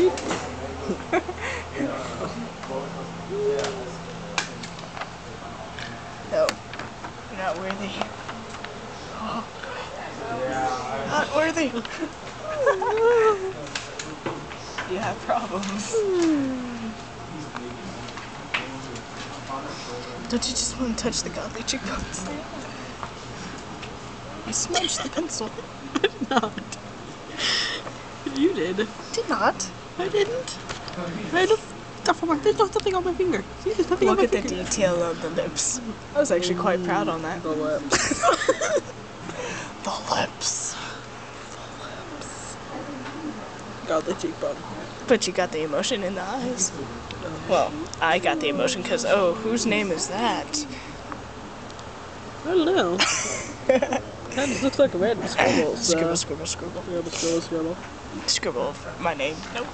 worthy. No, you're not worthy. Oh. Not worthy. You have problems. Don't you just want to touch the godly cheekbones? You smudged the pencil. I did not. You did. Did not. I didn't. I had stuff on my. There's nothing on my finger. See, there's nothing Look on my at the finger. detail of the lips. I was actually quite proud on that. The lips. The lips. Godly cheekbone. But you got the emotion in the eyes. Well, I got the emotion because, oh, whose name is that? I don't know. Kind of looks like a random scribble. So. Scribble. Yeah, scribble. Scribble my name. Nope.